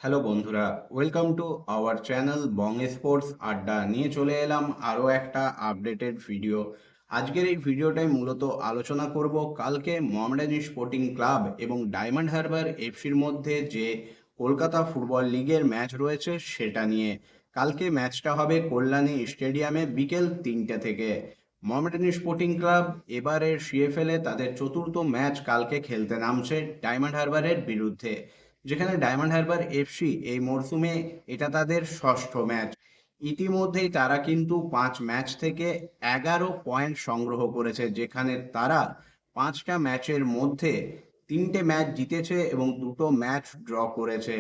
Hello বন্ধুরা, welcome to our channel Bong sports আড্ডা। নিয়ে চলে এলাম আরও একটা আপডেটেড ভিডিও। আজকের এই ভিডিওটাই মূলত আলোচনা করব কালকে মোহামেডান স্পোর্টিং ক্লাব এবং ডায়মন্ড হারবার এফসির মধ্যে যে কলকাতা ফুটবল লিগের ম্যাচ রয়েছে সেটা নিয়ে। কালকে ম্যাচটা হবে কল্যাণী স্টেডিয়ামে বিকেল 3টে থেকে। মোহামেডান স্পোর্টিং ক্লাব এবারের সিএফএল এ তাদের চতুর্থ ম্যাচ কালকে খেলতে নামছে ডায়মন্ড হারবারের বিরুদ্ধে, যেখানে ডায়মন্ড হারবার এফসি এই মরশুমে এটা তাদের ষষ্ঠ ম্যাচ। ইতিমধ্যেই তারা কিন্তু 5 ম্যাচ থেকে 11 পয়েন্ট সংগ্রহ করেছে, যেখানে তারা 5টা ম্যাচের মধ্যে 3টে ম্যাচ জিতেছে এবং 2টো ম্যাচ ড্র করেছে।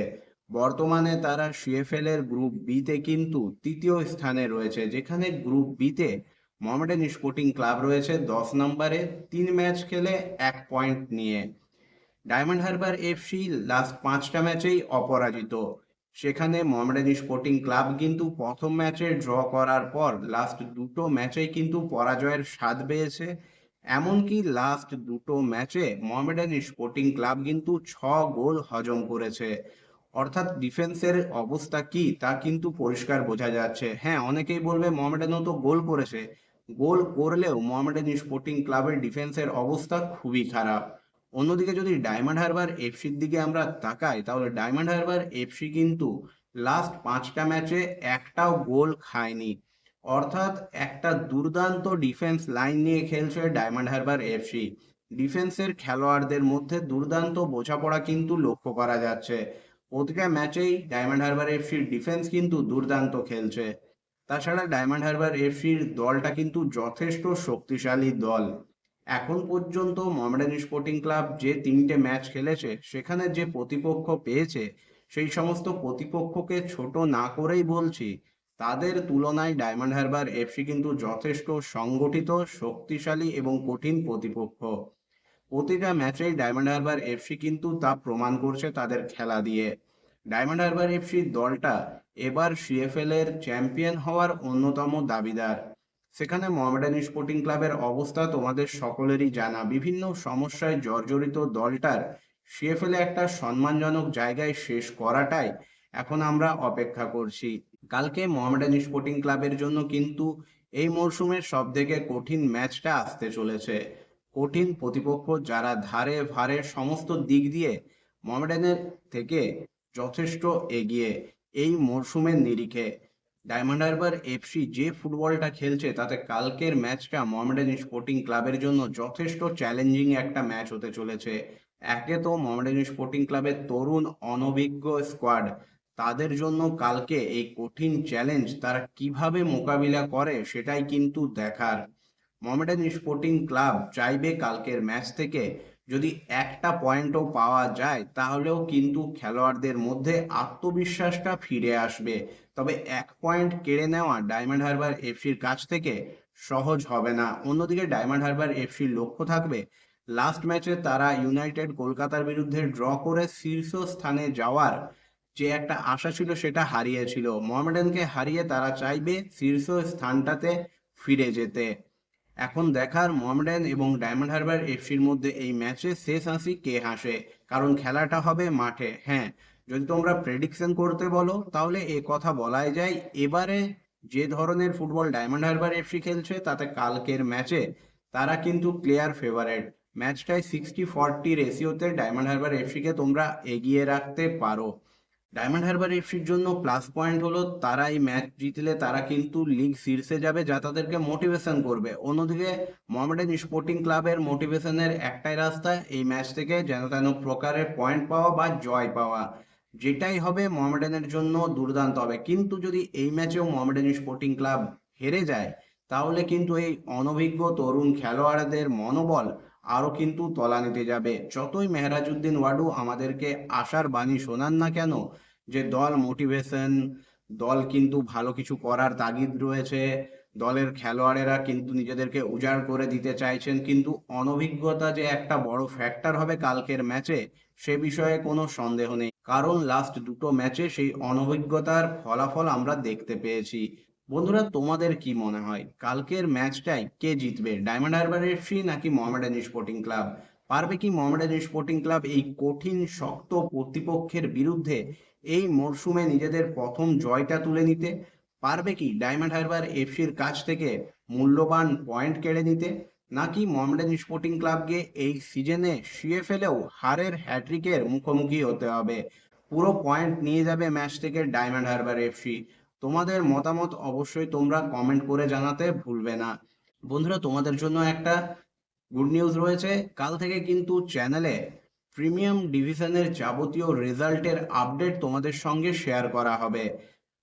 বর্তমানে তারা সিএফএল এর গ্রুপ বিতে কিন্তু তৃতীয় স্থানে রয়েছে, যেখানে গ্রুপ বিতে মোহামেডান স্পোর্টিং ক্লাব রয়েছে 10 নম্বরে, 3 ম্যাচ খেলে 1 পয়েন্ট নিয়ে। ডায়মন্ড হারবার এফসি লাস্ট 5টা ম্যাচেই অপরাজিত। সেখানে মোহামেডান স্পোর্টিং ক্লাব কিন্তু প্রথম ম্যাচে ড্র করার পর লাস্ট 2টো ম্যাচেই কিন্তু পরাজয়ের স্বাদ পেয়েছে। এমনকি লাস্ট 2টো ম্যাচে মোহামেডান স্পোর্টিং ক্লাব কিন্তু 6 গোল হজম করেছে। অর্থাৎ ডিফেন্সের অবস্থা কি তা কিন্তু পরিষ্কার বোঝা যাচ্ছে। হ্যাঁ, অনেকেই বলবে মোহামেডানও তো গোল করেছে, গোল করলেও মোহামেডান স্পোর্টিং ক্লাবের ডিফেন্সের অবস্থা খুবই খারাপ। অন্যদিকে যদি ডায়মন্ড হারবার এফসির দিকে আমরা তাকাই, তাহলে ডায়মন্ড হারবার এফসি কিন্তু লাস্ট 5টা ম্যাচে একটাও গোল খায়নি। অর্থাৎ একটা দুর্দান্ত ডিফেন্স লাইন নিয়ে খেলছে ডায়মন্ড হারবার এফসি। ডিফেন্সের খেলোয়াড়দের মধ্যে দুর্দান্ত বোঝাপড়া কিন্তু লক্ষ্য করা যাচ্ছে। প্রতিটা ম্যাচেই ডায়মন্ড হারবার এফসির ডিফেন্স কিন্তু দুর্দান্ত খেলছে। তাছাড়া ডায়মন্ড হারবার এফসির দলটা কিন্তু যথেষ্ট শক্তিশালী দল। এখন পর্যন্ত মোহামেডান স্পোর্টিং ক্লাব যে 3টে ম্যাচ খেলেছে সেখানে যে প্রতিপক্ষ পেয়েছে, সেই সমস্ত প্রতিপক্ষকে ছোট না করেই বলছি, তাদের তুলনায় ডায়মন্ড হারবার এফসি কিন্তু যথেষ্ট সংগঠিত, শক্তিশালী এবং কঠিন প্রতিপক্ষ। প্রতিটা ম্যাচেই ডায়মন্ড হারবার এফসি কিন্তু তা প্রমাণ করছে তাদের খেলা দিয়ে। ডায়মন্ড হারবার এফসির দলটা এবার সিএফএল এর চ্যাম্পিয়ন হওয়ার অন্যতম দাবিদার। সেখানে মোহামেডান স্পোর্টিং ক্লাবের অবস্থা তোমাদের সকলেরই জানা। বিভিন্ন সমস্যায় জর্জরিত দলটার সিএফএল এ একটা সম্মানজনক জায়গায় শেষ করাটাই এখন আমরা অপেক্ষা করছি। কালকে মোহামেডান স্পোর্টিং ক্লাবের জন্য কিন্তু এই মরশুমের সব থেকে কঠিন ম্যাচটা আসতে চলেছে। কঠিন প্রতিপক্ষ যারা ধারে ভারে সমস্ত দিক দিয়ে মোহামেডানের থেকে যথেষ্ট এগিয়ে এই মরশুমের নিরিখে। ডায়মন্ড হারবার এফসি যে ফুটবলটা খেলছে তাতে কালকের ম্যাচটা মোহামেডান স্পোর্টিং ক্লাবের জন্য যথেষ্ট চ্যালেঞ্জিং একটা ম্যাচ হতে চলেছে। একে তো মোহামেডান স্পোর্টিং ক্লাবের তরুণ অনভিজ্ঞ স্কোয়াড, তাদের জন্য কালকে এই কঠিন চ্যালেঞ্জ তারা কিভাবে মোকাবিলা করে সেটাই কিন্তু দেখার। মোহামেডান স্পোর্টিং ক্লাব চাইবে কালকের ম্যাচ থেকে যদি একটা পয়েন্টও পাওয়া যায় তাহলেও কিন্তু খেলোয়াড়দের মধ্যে আত্মবিশ্বাসটা ফিরে আসবে। তবে 1 পয়েন্ট কেড়ে নেওয়া ডায়মন্ড হারবার এফসির কাছ থেকে সহজ হবে না। অন্যদিকে ডায়মন্ড হারবার এফসির লক্ষ্য থাকবে লাস্ট ম্যাচে তারা ইউনাইটেড কলকাতার বিরুদ্ধে ড্র করে শীর্ষস্থানে যাওয়ার যে একটা আশা ছিল সেটা হারিয়েছিল। মোহামেডানকে হারিয়ে তারা চাইবে শীর্ষ স্থানটাতে ফিরে যেতে। এখন দেখার মোহামেডান এবং ডায়মন্ড হারবার এফসির মধ্যে এই ম্যাচে শেষ হাসি কে হাসে, কারণ খেলাটা হবে মাঠে। হ্যাঁ, যদি তোমরা প্রেডিকশন করতে বলো তাহলে এ কথা বলাই যায়, এবারে যে ধরনের ফুটবল ডায়মন্ড হারবার এফসি খেলছে তাতে কালকের ম্যাচে তারা কিন্তু ক্লিয়ার ফেভারেট। ম্যাচটায় 60-40 রেশিওতে ডায়মন্ড হারবার এফসিকে তোমরা এগিয়ে রাখতে পারো। ডায়মন্ড হারবার এফসির জন্য প্লাস পয়েন্ট হলো তারা এই ম্যাচ জিতলে তারা কিন্তু লিগ শীর্ষে যাবে, যা তাদেরকে মোটিভেশন করবে। অন্যদিকে মোহামেডান স্পোর্টিং ক্লাবের মোটিভেশনের একটাই রাস্তা, এই ম্যাচ থেকে যেন তেন প্রকারের পয়েন্ট পাওয়া বা জয় পাওয়া। যেটাই হবে মোহামেডানের জন্য দুর্দান্ত হবে। কিন্তু যদি এই ম্যাচেও মোহামেডান স্পোর্টিং ক্লাব হেরে যায় তাহলে কিন্তু এই অনভিজ্ঞ তরুণ খেলোয়াড়দের মনোবল আরও কিন্তু তলানিতে যাবে। যতই মেহরাজউদ্দিন ওয়াডু আমাদেরকে আশার বাণী শোনান না কেন যে দল মোটিভেশন, দল কিন্তু ভালো কিছু করার তাগিদ রয়েছে, দলের খেলোয়াড়েরা কিন্তু নিজেদেরকে উজাড় করে দিতে চাইছেন, কিন্তু অনভিজ্ঞতা যে একটা বড় ফ্যাক্টর হবে কালকের ম্যাচে সে বিষয়ে কোনো সন্দেহ নেই। কারণ লাস্ট 2টো ম্যাচে সেই অনভিজ্ঞতার ফলাফল আমরা দেখতে পেয়েছি। বন্ধুরা, তোমাদের কি মনে হয় কালকের ম্যাচটাই কে জিতবে, ডায়মন্ড হারবার এফসি নাকি মোহামেডান স্পোর্টিং ক্লাব? পারবে কি মোহামেডান স্পোর্টিং ক্লাব এই কঠিন শক্ত প্রতিপক্ষের বিরুদ্ধে এই মরশুমে নিজেদের প্রথম জয়টা তুলে নিতে? পারবে কি ডায়মন্ড হারবার এফসির কাছ থেকে মূল্যবান পয়েন্ট কেড়ে নিতে? নাকি মোহামেডান স্পোর্টিং ক্লাবকে এই সিজনে শুয়ে ফেলেও হারের হ্যাট্রিকের মুখোমুখি হতে হবে? পুরো পয়েন্ট নিয়ে যাবে ম্যাচ থেকে ডায়মন্ড হারবার এফসি। তোমাদের মতামত অবশ্যই তোমরা কমেন্ট করে জানাতে ভুলবে না। বন্ধুরা, তোমাদের জন্য একটা গুড নিউজ রয়েছে। কাল থেকে কিন্তু চ্যানেলে প্রিমিয়াম ডিভিশনের যাবতীয় রেজাল্টের আপডেট তোমাদের সঙ্গে শেয়ার করা হবে।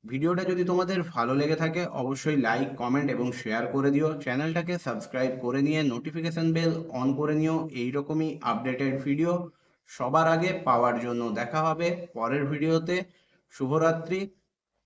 ভিডিওটা যদি তোমাদের ভালো লেগে থাকে অবশ্যই লাইক, কমেন্ট এবং শেয়ার করে দিও। চ্যানেলটাকে সাবস্ক্রাইব করে নিয়ে নোটিফিকেশন বেল অন করে নিও এইরকমই আপডেটেড ভিডিও সবার আগে পাওয়ার জন্য। দেখা হবে পরের ভিডিওতে। শুভরাত্রি।